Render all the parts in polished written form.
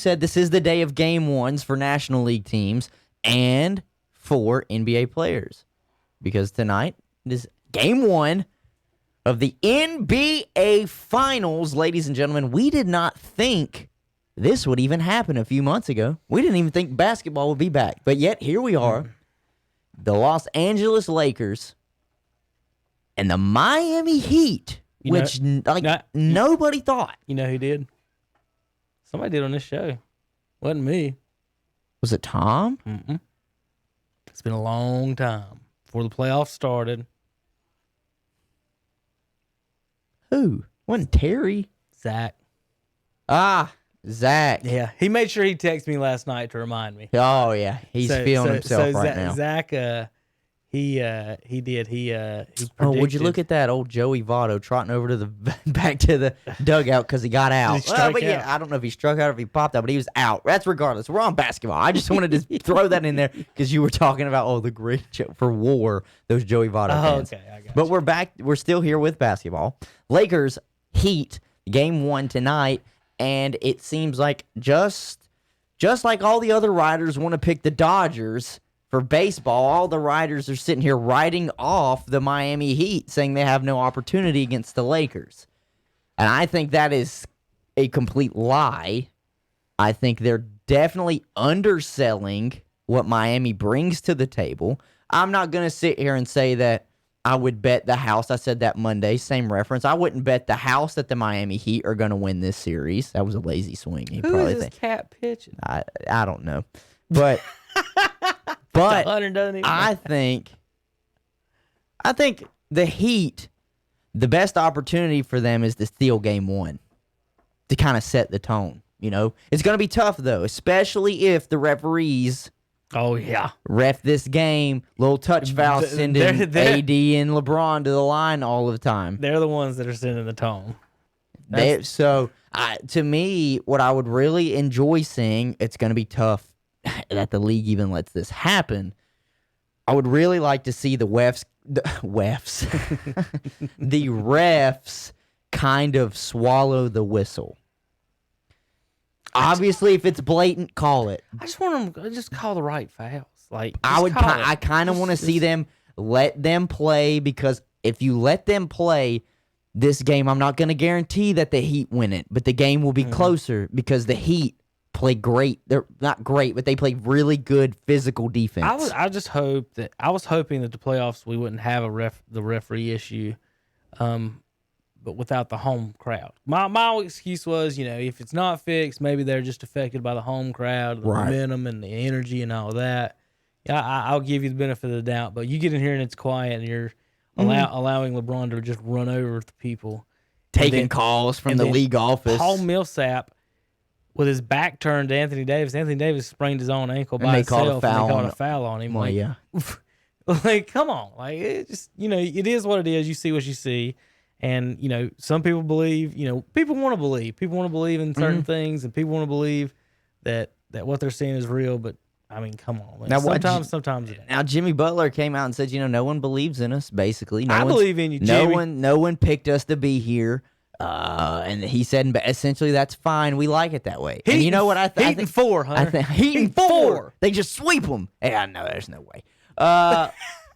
said this is the day of game ones for National League teams and for NBA players. Because tonight is game one of the NBA Finals. Ladies and gentlemen, we did not think this would even happen a few months ago. We didn't even think basketball would be back. But yet, here we are. The Los Angeles Lakers and the Miami Heat, nobody thought. You know who did? Somebody did on this show. Wasn't me. Was it Tom? Mm-mm. It's been a long time before the playoffs started. Who? Wasn't Terry? Zach. Zach. Yeah, he made sure he texted me last night to remind me. Oh yeah, he's feeling himself right now. Zach, he did. He predicted. Would you look at that old Joey Votto trotting over to the back to the dugout because he got out? Yeah, I don't know if he struck out or if he popped out, but he was out. That's regardless. We're on basketball. I just wanted to throw that in there because you were talking about the great for war. Those Joey Votto fans. Okay, I got But you. we're back. We're still here with basketball. Lakers Heat game one tonight. And it seems like just like all the other writers want to pick the Dodgers for baseball, all the writers are sitting here writing off the Miami Heat, saying they have no opportunity against the Lakers. And I think that is a complete lie. I think they're definitely underselling what Miami brings to the table. I'm not going to sit here and say that I would bet the house. I said that Monday, same reference. I wouldn't bet the house that the Miami Heat are going to win this series. That was a lazy swing. Who is this cat pitching? I don't know. But I think the Heat, the best opportunity for them is to steal game one to kind of set the tone. You know, it's going to be tough, though, especially if the referees ref this game. Little touch foul sending AD and LeBron to the line all the time. They're the ones that are sending the tone. To me, what I would really enjoy seeing, it's going to be tough that the league even lets this happen. I would really like to see the refs kind of swallow the whistle. Obviously, if it's blatant, call it. I just want them to just call the right fouls. I kind of want to see them let them play, because if you let them play this game, I'm not going to guarantee that the Heat win it, but the game will be closer because the Heat play great. They're not great, but they play really good physical defense. I was hoping that the playoffs we wouldn't have the referee issue. But without the home crowd. My excuse was, if it's not fixed, maybe they're just affected by the home crowd, the momentum and the energy and all that. Yeah, I'll give you the benefit of the doubt. But you get in here and it's quiet and you're allowing LeBron to just run over the people. Taking calls from the league office. Paul Millsap, with his back turned to Anthony Davis. Anthony Davis sprained his own ankle by himself. And they called a foul on him. Well, yeah. Come on. It just, it is what it is. You see what you see. And, some people believe, people want to believe. People want to believe in certain things, and people want to believe that what they're seeing is real. But, I mean, come on. Man. Now, sometimes it ain't. Now, Jimmy Butler came out and said, no one believes in us, basically. I believe in you, Jimmy. No one picked us to be here. And he said, essentially, that's fine. We like it that way. And you know what I think? Heat and four, Hunter. Heat and four. They just sweep them. Yeah, no, there's no way.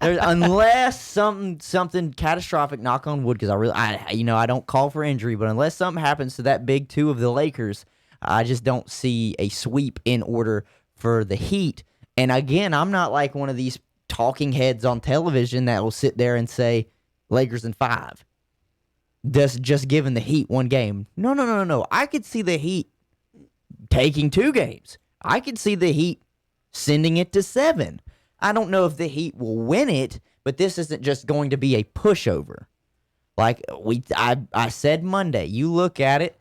Unless something catastrophic, knock on wood, because I don't call for injury, but unless something happens to that big two of the Lakers, I just don't see a sweep in order for the Heat. And again, I'm not like one of these talking heads on television that will sit there and say Lakers in 5. Just giving the Heat one game. No. I could see the Heat taking 2 games. I could see the Heat sending it to 7. I don't know if the Heat will win it, but this isn't just going to be a pushover. Like I said Monday, you look at it,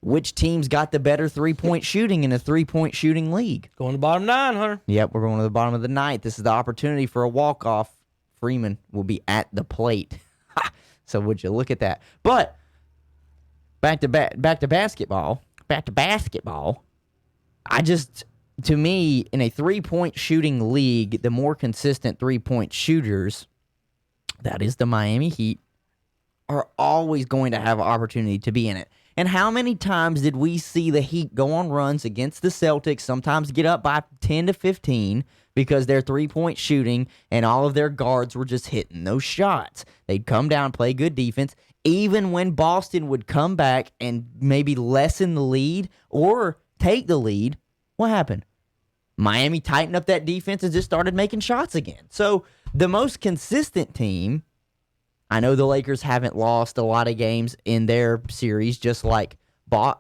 which team's got the better 3-point shooting in a 3-point shooting league? Going to the bottom 9, Hunter. Yep, we're going to the bottom of the 9th. This is the opportunity for a walk-off. Freeman will be at the plate. So would you look at that? But back to basketball. To me, in a 3-point shooting league, the more consistent 3-point shooters, that is the Miami Heat, are always going to have an opportunity to be in it. And how many times did we see the Heat go on runs against the Celtics, sometimes get up by 10 to 15 because their three-point shooting and all of their guards were just hitting those shots. They'd come down, play good defense. Even when Boston would come back and maybe lessen the lead or take the lead, what happened? Miami tightened up that defense and just started making shots again. So the most consistent team, I know the Lakers haven't lost a lot of games in their series, just like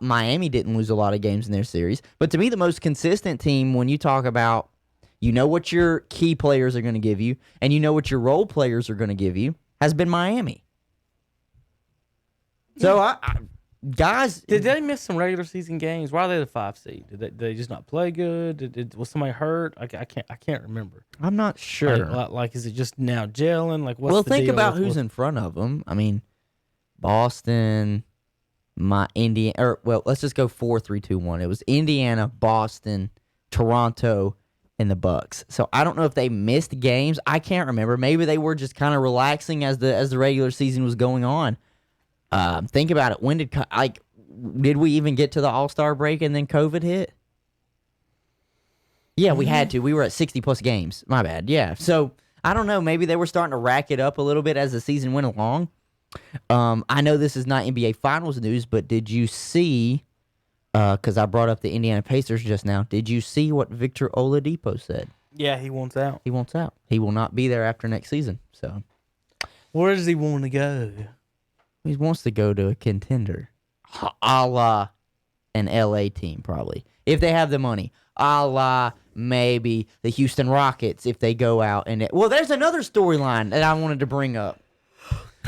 Miami didn't lose a lot of games in their series. But to me, the most consistent team, when you talk about, you know what your key players are going to give you, and you know what your role players are going to give you, has been Miami. So, guys, Did they miss some regular season games? Why are they the 5 seed? Did they just not play good? Was somebody hurt? I can't remember. I'm not sure. Like, is it just now gelling? Like, what's Well, the think deal about with- who's in front of them. I mean, Boston, let's just go 4-3-2-1. It was Indiana, Boston, Toronto, and the Bucks. So I don't know if they missed games. I can't remember. Maybe they were just kind of relaxing as the regular season was going on. Think about it. When did we even get to the All-Star break and then COVID hit? Yeah, we had to. We were at 60-plus games. My bad. Yeah. So, I don't know. Maybe they were starting to rack it up a little bit as the season went along. I know this is not NBA Finals news, but did you see, because I brought up the Indiana Pacers just now, did you see what Victor Oladipo said? Yeah, he wants out. He wants out. He will not be there after next season. So, Where does he want to go? he wants to go to a contender, a la an LA team, probably, if they have the money. A la maybe the Houston Rockets if they go out and well, there's another storyline that I wanted to bring up.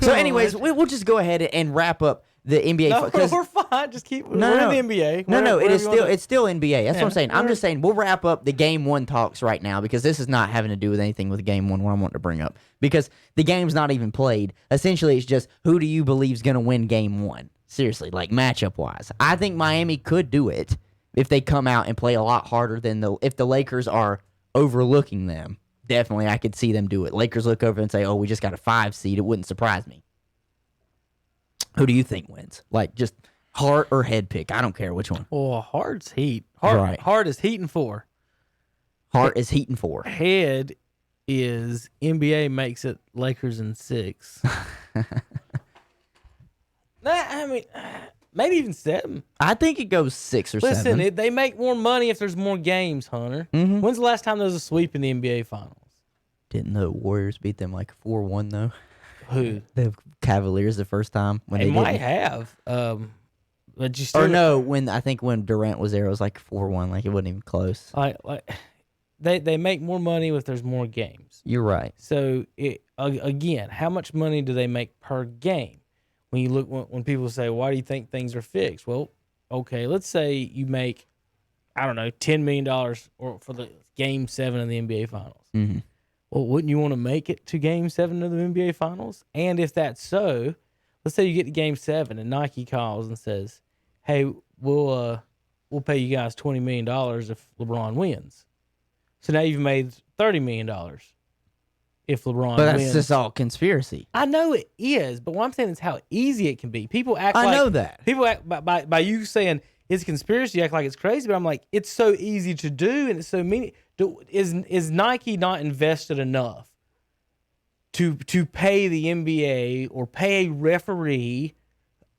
So, anyways, we'll just go ahead and wrap up the NBA. No, we're fine. Just keep. We're in the NBA. No, Whatever it's still NBA. That's what I'm saying. I'm just saying we'll wrap up the Game 1 talks right now because this is not having to do with anything with Game 1. What I want to bring up because the game's not even played. Essentially, it's just who do you believe is going to win Game 1? Seriously, like matchup wise, I think Miami could do it if they come out and play a lot harder than if the Lakers are overlooking them. Definitely, I could see them do it. Lakers look over and say, "Oh, we just got a 5 seed." It wouldn't surprise me. Who do you think wins? Like, just heart or head pick. I don't care which one. Well, Heart's Heat. Right. Heart is Heat and 4. Heart is Heat and 4. Head is NBA makes it Lakers in 6. I mean, maybe even 7. I think it goes 6 or 7. Listen, they make more money if there's more games, Hunter. Mhm. When's the last time there was a sweep in the NBA Finals? Didn't the Warriors beat them like 4-1 though? Who? The Cavaliers the first time when They they might didn't. have. But you still Or no, I think when Durant was there, it was like 4-1. Like it wasn't even close. like they make more money if there's more games. You're right. So again, how much money do they make per game? When you look when people say, "Why do you think things are fixed?" Well, okay, let's say you make, I don't know, $10 million or for the Game 7 of the NBA Finals. Mm-hmm. Well, wouldn't you want to make it to Game 7 of the NBA Finals? And if that's so, let's say you get to Game 7 and Nike calls and says, "Hey, we'll pay you guys $20 million if LeBron wins." So now you've made $30 million if LeBron But wins. that's just all conspiracy. I know it is, but what I'm saying is how easy it can be. People act like... I know that. People act, by you saying it's conspiracy, you act like it's crazy, but I'm like, it's so easy to do and it's so mean. Is Nike not invested enough to pay the NBA or pay a referee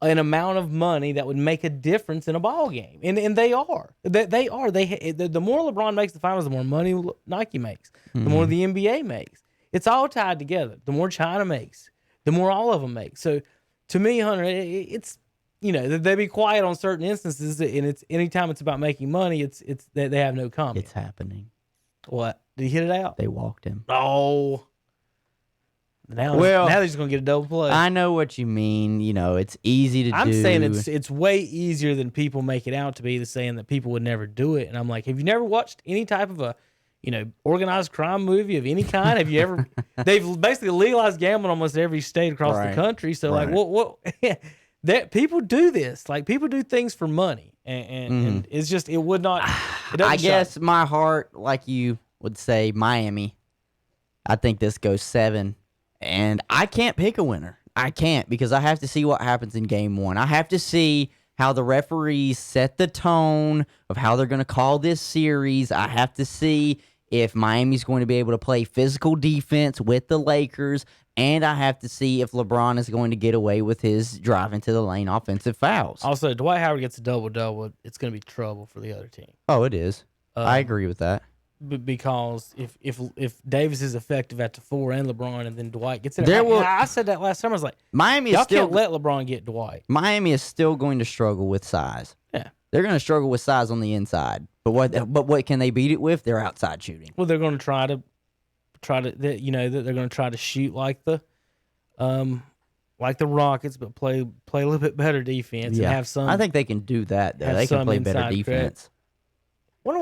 an amount of money that would make a difference in a ball game? And they are. They are. The more LeBron makes the finals, the more money Nike makes. The more the NBA makes. It's all tied together. The more China makes, the more all of them make. So, to me, Hunter, it's, you know, they be quiet on certain instances, and it's anytime it's about making money, it's they have no comment. It's happening. What? Did he hit it out? They walked him. Oh. Now they're just gonna get a double play. I know what you mean. You know, it's easy to do. I'm saying it's way easier than people make it out to be. Saying that people would never do it, and I'm like, have you never watched any type of a, you know, organized crime movie of any kind? Have you ever? They've basically legalized gambling almost every state across the country. So like, what? That people do this. Like people do things for money, and it's just it would not. I guess my heart, like you would say, Miami. I think this goes 7, and I can't pick a winner. I can't because I have to see what happens in Game 1. I have to see how the referees set the tone of how they're going to call this series. I have to see if Miami's going to be able to play physical defense with the Lakers, and I have to see if LeBron is going to get away with his driving to the lane offensive fouls. Also, Dwight Howard gets a double-double, it's going to be trouble for the other team. Oh, it is. I agree with that. Because if Davis is effective at the 4 and LeBron, and then Dwight gets it, I said that last summer. I was like, Miami y'all is still can't let LeBron get Dwight. Miami is still going to struggle with size. Yeah, they're going to struggle with size on the inside. But what can they beat it with? Their outside shooting. Well, they're going to try to they're going to try to shoot like the Rockets, but play a little bit better defense. Yeah, and have some. I think they can do that. Though. They can play better defense. Wonder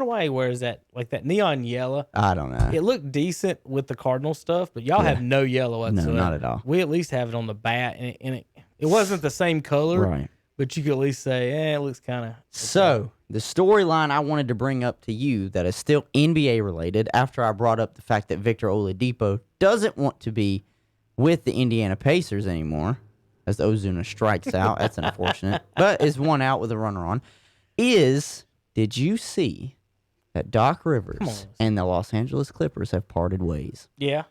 why he wears that neon yellow. I don't know. It looked decent with the Cardinal stuff, but y'all have no yellow whatsoever. No, not at all. We at least have it on the bat, and it wasn't the same color, right? But you could at least say, it looks kind of. So the storyline I wanted to bring up to you that is still NBA related, after I brought up the fact that Victor Oladipo doesn't want to be with the Indiana Pacers anymore, as Ozuna strikes out. That's unfortunate, but is one out with a runner on. Did you see that Doc Rivers and the Los Angeles Clippers have parted ways? Yeah.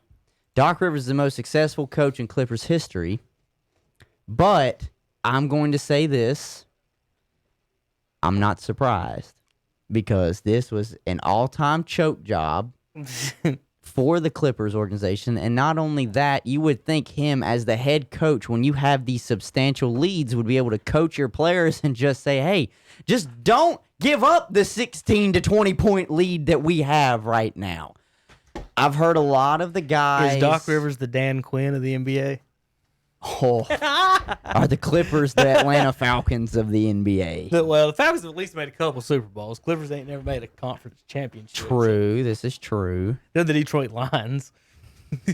Doc Rivers is the most successful coach in Clippers history, but I'm going to say this. I'm not surprised because this was an all-time choke job for the Clippers organization. And not only that, you would think him as the head coach, when you have these substantial leads, would be able to coach your players and just say, hey, just don't give up the 16 to 20 point lead that we have right now. I've heard a lot of the guys. Is Doc Rivers the Dan Quinn of the NBA? Oh, are the Clippers the Atlanta Falcons of the NBA? Well, the Falcons have at least made a couple Super Bowls. Clippers ain't never made a conference championship. True, this is true. They're the Detroit Lions.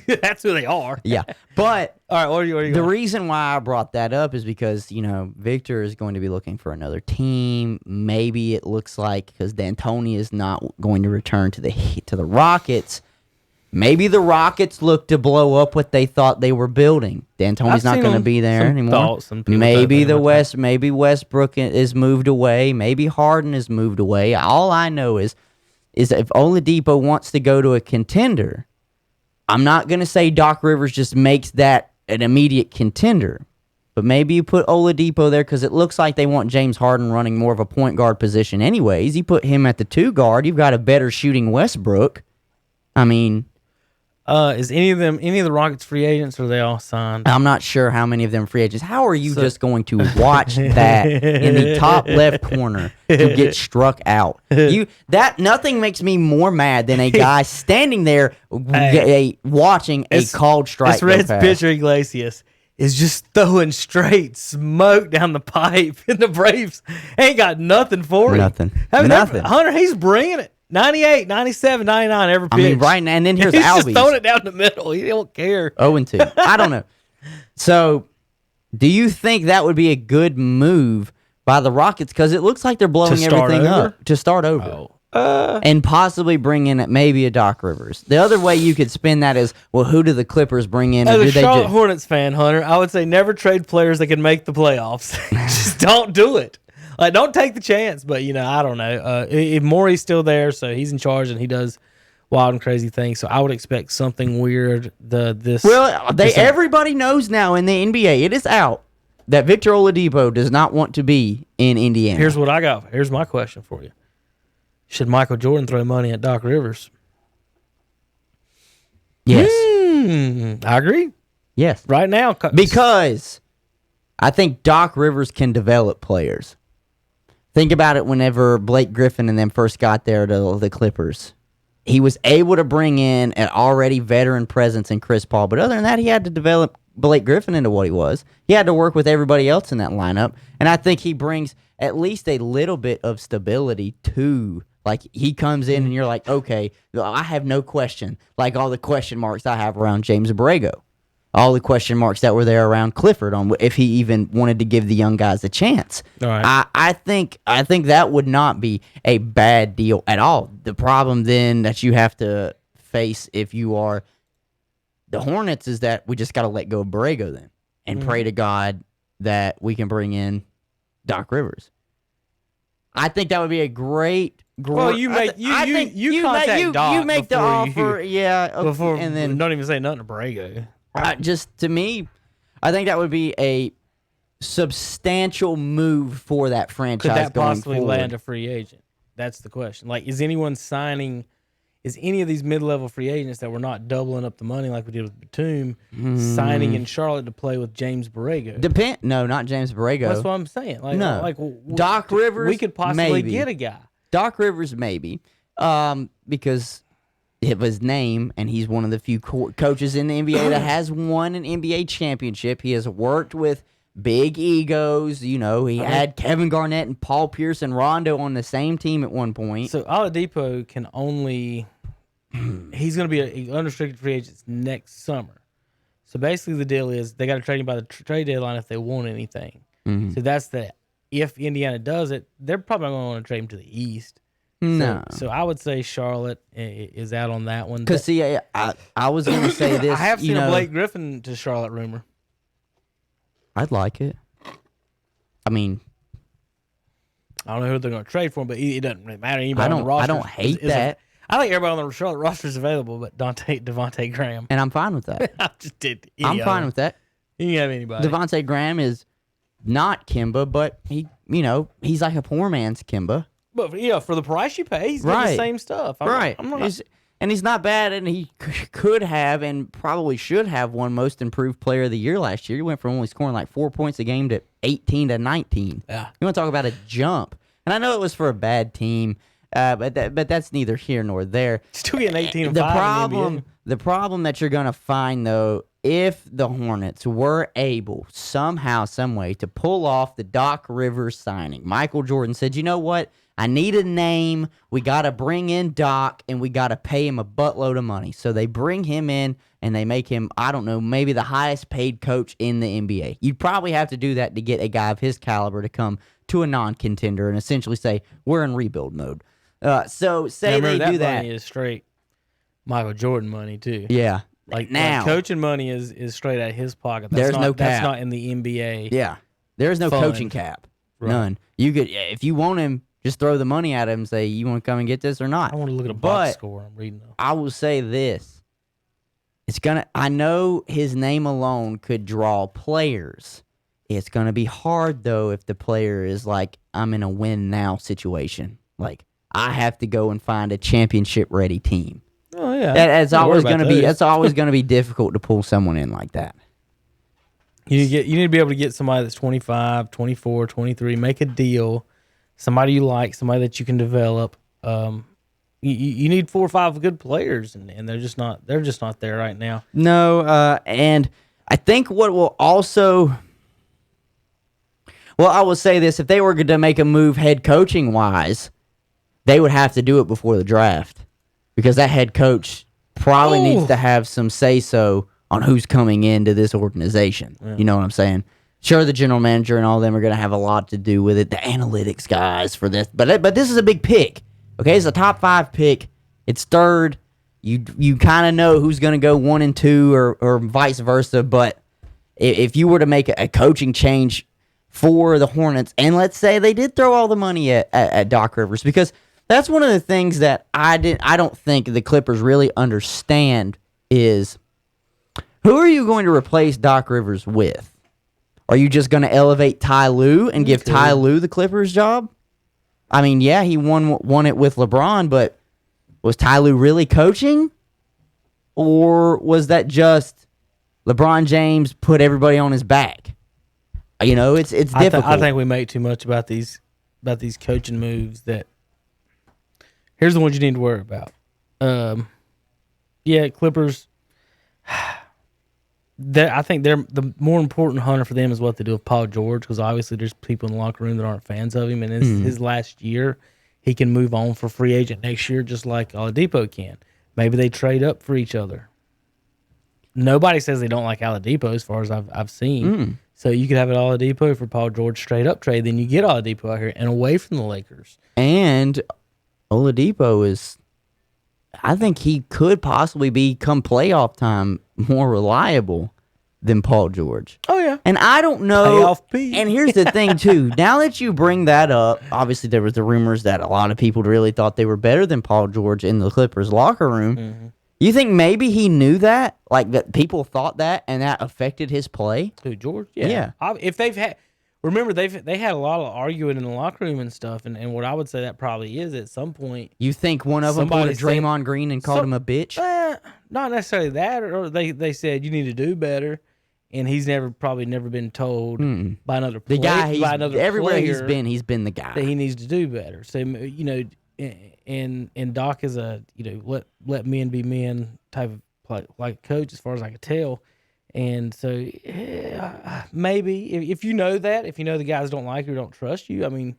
That's who they are. Yeah, but all right, what are you the going? reason why I brought that up is because, Victor is going to be looking for another team. Maybe it looks like because D'Antoni is not going to return to the Rockets. Maybe the Rockets look to blow up what they thought they were building. D'Antoni's not going to be there anymore. Maybe Westbrook is moved away. Maybe Harden is moved away. All I know is that if Oladipo wants to go to a contender, I'm not going to say Doc Rivers just makes that an immediate contender. But maybe you put Oladipo there because it looks like they want James Harden running more of a point guard position anyways. You put him at the 2 guard, you've got a better shooting Westbrook. I mean... is any of the Rockets free agents, or are they all signed? I'm not sure how many of them free agents. How are you just going to watch that in the top left corner to get struck out? Nothing makes me more mad than a guy standing there watching a called strike. This Reds pitcher Iglesias is just throwing straight smoke down the pipe, and the Braves ain't got nothing for him. Nothing. Hunter, he's bringing it. 98, 97, 99, every pitch. I mean, right now, and then here's He's Albies. just throwing it down the middle. He don't care. 0-2. I don't know. So, do you think that would be a good move by the Rockets? Because it looks like they're blowing everything up to start over. And possibly bring in maybe a Doc Rivers. The other way you could spin that is, well, who do the Clippers bring in? As a Charlotte Hornets fan, Hunter, I would say never trade players that can make the playoffs. Just don't do it. Don't take the chance, but I don't know. If Morey's still there, so he's in charge and he does wild and crazy things. So I would expect something weird. Everybody knows now in the NBA, it is out that Victor Oladipo does not want to be in Indiana. Here's what I got. Here's my question for you: should Michael Jordan throw money at Doc Rivers? Yes, I agree. Yes, right now because I think Doc Rivers can develop players. Think about it whenever Blake Griffin and them first got there to the Clippers. He was able to bring in an already veteran presence in Chris Paul. But other than that, he had to develop Blake Griffin into what he was. He had to work with everybody else in that lineup. And I think he brings at least a little bit of stability to, he comes in and you're like, okay, I have no question. Like all the question marks I have around James Borrego. All the question marks that were there around Clifford on if he even wanted to give the young guys a chance. All right. I think that would not be a bad deal at all. The problem then that you have to face if you are the Hornets is that we just got to let go of Borrego then and pray to God that we can bring in Doc Rivers. I think that would be a great. Well, you make you contact Doc you make the offer, before, and then don't even say nothing to Borrego. just to me, I think that would be a substantial move for that franchise. Could that possibly going forward. land a free agent? That's the question. Like, is anyone signing? Is any of these mid-level free agents that we're not doubling up the money like we did with Batum signing in Charlotte to play with James Borrego? No, not James Borrego. That's what I'm saying. Like, No. like Doc Rivers. We could possibly maybe. get a guy. Doc Rivers, maybe, because of his name, and he's one of the few coaches in the NBA that has won an NBA championship. He has worked with big egos. You know, he had Kevin Garnett and Paul Pierce and Rondo on the same team at one point. So Oladipo can only he's going to be an unrestricted free agent next summer. So basically, the deal is they got to trade him by the trade deadline if they want anything. So that's the if Indiana does it, they're probably not going to want to trade him to the East. No. So I would say Charlotte is out on that one. Because see, I was going to say this. I have seen a Blake Griffin to Charlotte rumor. I'd like it. I mean, I don't know who they're going to trade for him, but it doesn't really matter. Anybody on the roster I don't hate that. I think everybody on the Charlotte roster is available, but Devontae Graham. And I'm fine with that. I'm fine with that. You can have anybody. Devontae Graham is not Kimba, but he's like a poor man's Kimba. But for the price you pay, he's doing the same stuff. And he's not bad, and he could have and probably should have won Most Improved Player of the Year last year. He went from only scoring like 4 points a game to 18 to 19. Yeah. You want to talk about a jump? And I know it was for a bad team, but that's neither here nor there. Still getting 18 and 5 The problem that you're going to find, though, if the Hornets were able somehow, some way to pull off the Doc Rivers signing, Michael Jordan said, you know what? I need a name. We got to bring in Doc, and we got to pay him a buttload of money. So they bring him in, and they make him, I don't know, maybe the highest paid coach in the NBA. You'd probably have to do that to get a guy of his caliber to come to a non-contender and essentially say, we're in rebuild mode. So say they do that. Money is straight Michael Jordan money, too. Yeah. Like now, coaching money is straight out of his pocket. There's no cap. That's not in the NBA. Yeah. There's no coaching cap. Right. None. You could, if you want him, just throw the money at him and say, you want to come and get this or not? I want to look at a box score. I'm reading though. I will say this. I know his name alone could draw players. It's going to be hard, though, if the player is like, I'm in a win now situation. Like, I have to go and find a championship-ready team. Oh, yeah. That's always going to be difficult to pull someone in like that. You need to be able to get somebody that's 25, 24, 23, make a deal. Somebody you like, somebody that you can develop. You need 4 or 5 good players, and they're just not there right now. No, and I think what will also, well, I will say this: if they were going to make a move head coaching wise, they would have to do it before the draft, because that head coach probably needs to have some say so on who's coming into this organization. Yeah. You know what I'm saying? Sure, the general manager and all of them are going to have a lot to do with it, the analytics guys for this. But this is a big pick, okay? It's a top 5 pick. It's third. You kind of know who's going to go 1 and 2 or vice versa. But if you were to make a coaching change for the Hornets, and let's say they did throw all the money at Doc Rivers, because that's one of the things that I don't think the Clippers really understand is, who are you going to replace Doc Rivers with? Are you just going to elevate Ty Lue and give Ty Lue the Clippers job? I mean, yeah, he won it with LeBron, but was Ty Lue really coaching? Or was that just LeBron James put everybody on his back? You know, it's difficult. I think we make too much about these coaching moves. That here's the ones you need to worry about. Clippers. I think they're the more important hunter for them is what they do with Paul George, because obviously there's people in the locker room that aren't fans of him, and it's his last year. He can move on for free agent next year, just like Oladipo can. Maybe they trade up for each other. Nobody says they don't like Oladipo, as far as I've seen. So you could have an Oladipo for Paul George straight up trade, then you get Oladipo out here and away from the Lakers. And Oladipo is, I think he could possibly become playoff time more reliable. than Paul George. Oh yeah. And I don't know. Payoff P. And here's the thing too. Now that you bring that up, obviously there was the rumors that a lot of people really thought they were better than Paul George in the Clippers locker room. Mm-hmm. You think maybe he knew that, like that people thought that, and that affected his play? Who, George? Yeah. If they've had, remember they had a lot of arguing in the locker room and stuff, and what I would say that probably is at some point. You think one of them pulled a Somebody said- Draymond Green and called him a bitch? Not necessarily that, or they said you need to do better, and he's probably never been told by another The player, guy, everywhere player he's been the guy. that he needs to do better. So and Doc is a let men be men type of like coach as far as I could tell, and so maybe if you know that, if you know the guys don't like you or don't trust you, I mean,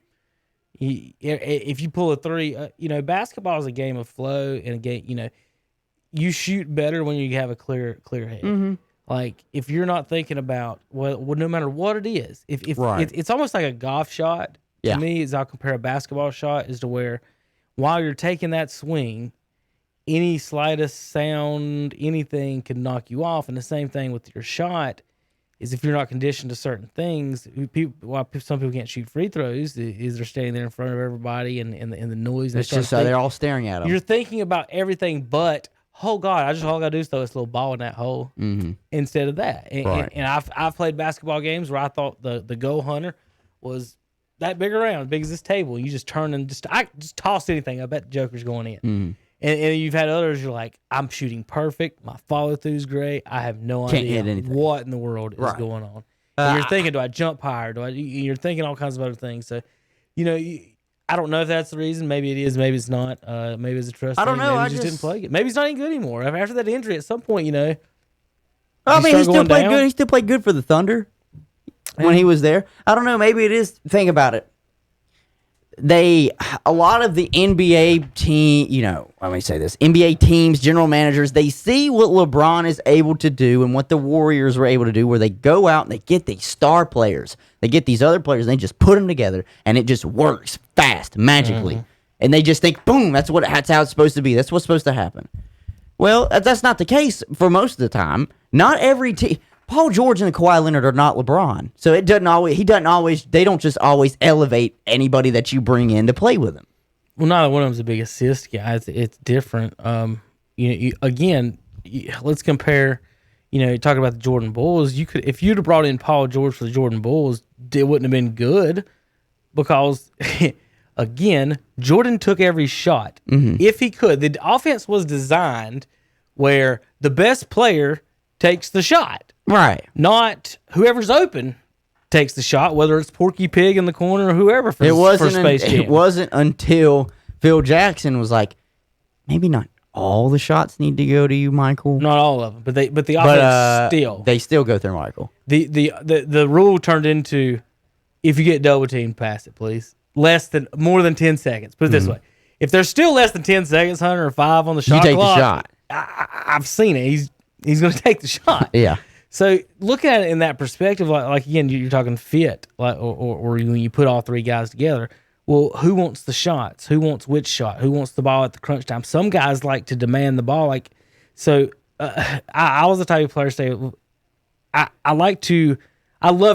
if you pull a three, basketball is a game of flow and a game, you shoot better when you have a clear head. Mm-hmm. Like if you're not thinking about no matter what it is, if right. it's almost like a golf shot to me. Is I'll compare a basketball shot is to where while you're taking that swing, any slightest sound, anything can knock you off. And the same thing with your shot is if you're not conditioned to certain things. Why some people can't shoot free throws is they're standing there in front of everybody and the noise. It's just they're all staring at them. You're thinking about everything but, oh God, all I gotta do is throw this little ball in that hole instead of that. And I've played basketball games where I thought the goal hunter was that big around, big as this table. You just turn and I just toss anything. I bet the Joker's going in. Mm-hmm. And you've had others. You're like, I'm shooting perfect. My follow through's great. I have no idea what in the world is going on. And you're thinking, do I jump higher? You're thinking all kinds of other things. So, I don't know if that's the reason. Maybe it is. Maybe it's not. Maybe it's a trust. I don't know. Maybe he just didn't play it. Maybe he's not any good anymore. After that injury, at some point, I mean, he still played good. He still played good for the Thunder when he was there. I don't know. Maybe it is. Think about it. A lot of the NBA team, let me say this, NBA teams, general managers, they see what LeBron is able to do and what the Warriors were able to do, where they go out and they get these star players. They get these other players and they just put them together and it just works fast, magically. Mm-hmm. And they just think, boom, that's how it's supposed to be. That's what's supposed to happen. Well, that's not the case for most of the time. Not every team. Paul George and Kawhi Leonard are not LeBron. So they don't just always elevate anybody that you bring in to play with them. Well, neither one of them's a big assist guy. It's different. Let's compare, talking about the Jordan Bulls. If you'd have brought in Paul George for the Jordan Bulls, it wouldn't have been good because, again, Jordan took every shot. Mm-hmm. If he could. The offense was designed where the best player takes the shot. Right. Not whoever's open takes the shot, whether it's Porky Pig in the corner or whoever for Space Jam. It wasn't until Phil Jackson was like, maybe not all the shots need to go to you, Michael. Not all of them, but the offense still. They still go through Michael. The rule turned into, if you get double teamed, pass it, please. More than 10 seconds. Put it this way. If there's still less than 10 seconds, Hunter, or 5 on the shot clock, you take the shot. I've seen it. He's going to take the shot. Yeah. So look at it in that perspective, like again, you're talking fit, like or when you put all three guys together. Well, who wants the shots? Who wants which shot? Who wants the ball at the crunch time? Some guys like to demand the ball. I was the type of player to say, I love to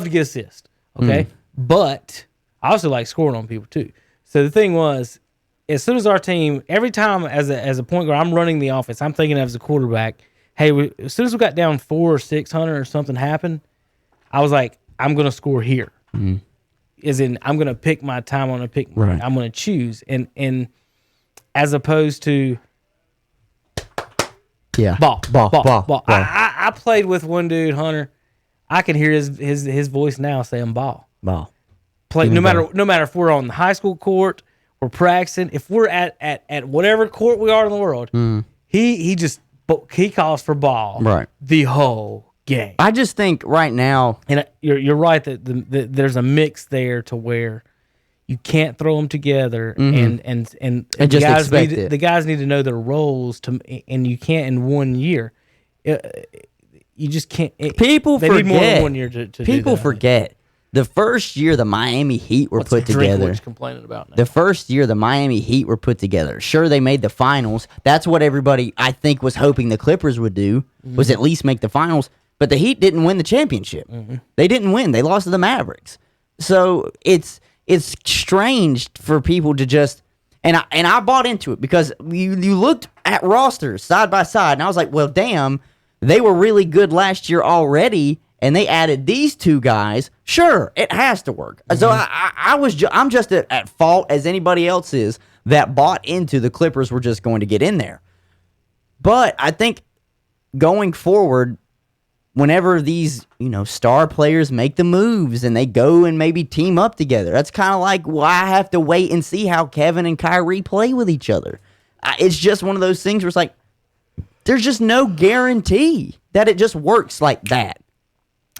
get assists, okay, but I also like scoring on people too. So the thing was, as soon as our team, every time as a point guard, I'm running the offense. I'm thinking as a quarterback. Hey, as soon as we got down 400 or 600 or something happened, I was like, I'm going to score here. Mm-hmm. As in, I'm going to pick my time. I'm going to choose. And as opposed to ball. I played with one dude, Hunter. I can hear his voice now saying ball. Play no matter if we're on the high school court, we're practicing. If we're at whatever court we are in the world, he calls for ball the whole game. I just think right now, and you're right that there's a mix there to where you can't throw them together, and the guys need to know their roles and you can't in 1 year. You just can't. People forget. Need more than 1 year to people do that. Forget. The first year the Miami Heat were put together. Complaining about now? The first year the Miami Heat were put together. Sure, they made the finals. That's what everybody, I think, was hoping the Clippers would do, was at least make the finals. But the Heat didn't win the championship. They didn't win. They lost to the Mavericks. So it's strange for people to just and I bought into it because you looked at rosters side by side and I was like, well, damn, they were really good last year already, and they added these two guys. Sure, it has to work. So I'm just at fault as anybody else is that bought into the Clippers were just going to get in there. But I think going forward, whenever these, star players make the moves and they go and maybe team up together, that's kind of like, well, I have to wait and see how Kevin and Kyrie play with each other. It's just one of those things where it's like, there's just no guarantee that it just works like that.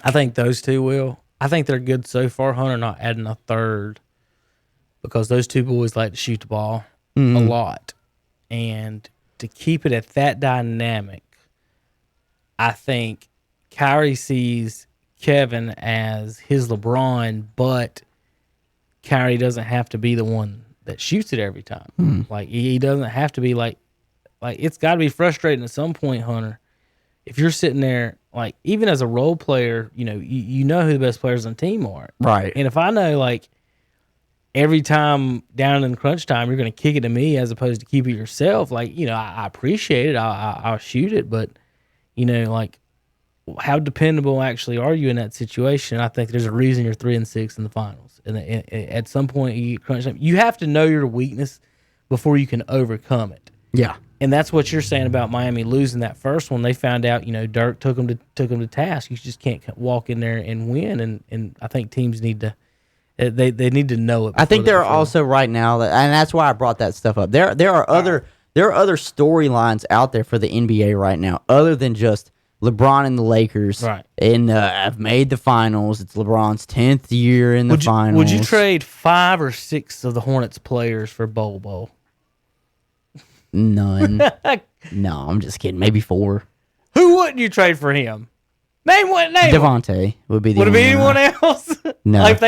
I think those two will. I think they're good so far, Hunter, not adding a third, because those two boys like to shoot the ball a lot. And to keep it at that dynamic, I think Kyrie sees Kevin as his LeBron, but Kyrie doesn't have to be the one that shoots it every time. Like, he doesn't have to be like it's got to be frustrating at some point, Hunter, if you're sitting there, like, even as a role player, you know who the best players on the team are. Right. And if I know, like, every time down in crunch time, you're going to kick it to me as opposed to keep it yourself, like, I appreciate it. I'll shoot it. But, like, how dependable actually are you in that situation? I think there's a reason you're 3-6 in the finals. And at some point, you get crunch time. You have to know your weakness before you can overcome it. Yeah. And that's what you're saying about Miami losing that first one. They found out, Dirk took them to task. You just can't walk in there and win. And I think teams need to they need to know it. I think there are also right now, and that's why I brought that stuff up. There are other storylines out there for the NBA right now, other than just LeBron and the Lakers. Right. And have made the finals. It's LeBron's 10th year in the finals. Would you trade 5 or 6 of the Hornets players for Bobo? None. No, I'm just kidding. Maybe 4. Who wouldn't you trade for him? Name Devontae would be the Would it be anyone else? No. Like, if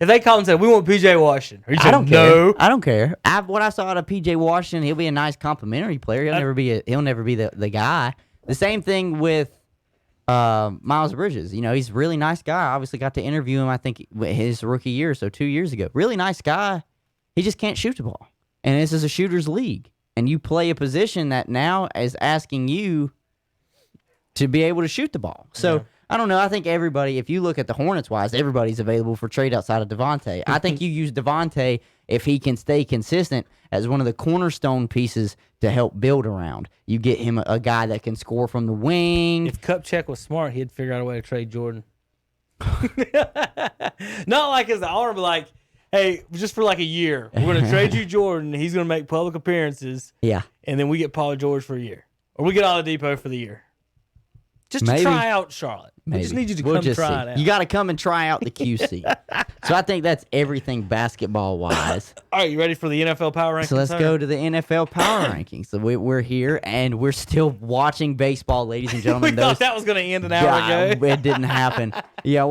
they call and say, we want PJ Washington. Or you I say, don't care. no. I don't care. What I saw out of PJ Washington, he'll be a nice complimentary player. He'll never be the guy. The same thing with Miles Bridges. He's a really nice guy. I obviously got to interview him, I think, his rookie year, so 2 years ago. Really nice guy. He just can't shoot the ball. And this is a shooter's league. And you play a position that now is asking you to be able to shoot the ball. So, yeah. I don't know. I think everybody, if you look at the Hornets-wise, everybody's available for trade outside of Devontae. I think you use Devontae, if he can stay consistent, as one of the cornerstone pieces to help build around. You get him a guy that can score from the wing. If Kupchak was smart, he'd figure out a way to trade Jordan. Not like as the owner, but like, hey, just for like a year, we're going to trade you Jordan. He's going to make public appearances. Yeah. And then we get Paul George for a year. Or we get Oladipo for the year. Just to try out Charlotte. Maybe. We just need you to come try it out. You got to come and try out the QC. So I think that's everything basketball-wise. All right, you ready for the NFL Power Rankings? So let's go to the NFL Power Rankings. So we're here, and we're still watching baseball, ladies and gentlemen. We thought that was going to end an hour ago. It didn't happen. Yeah, we're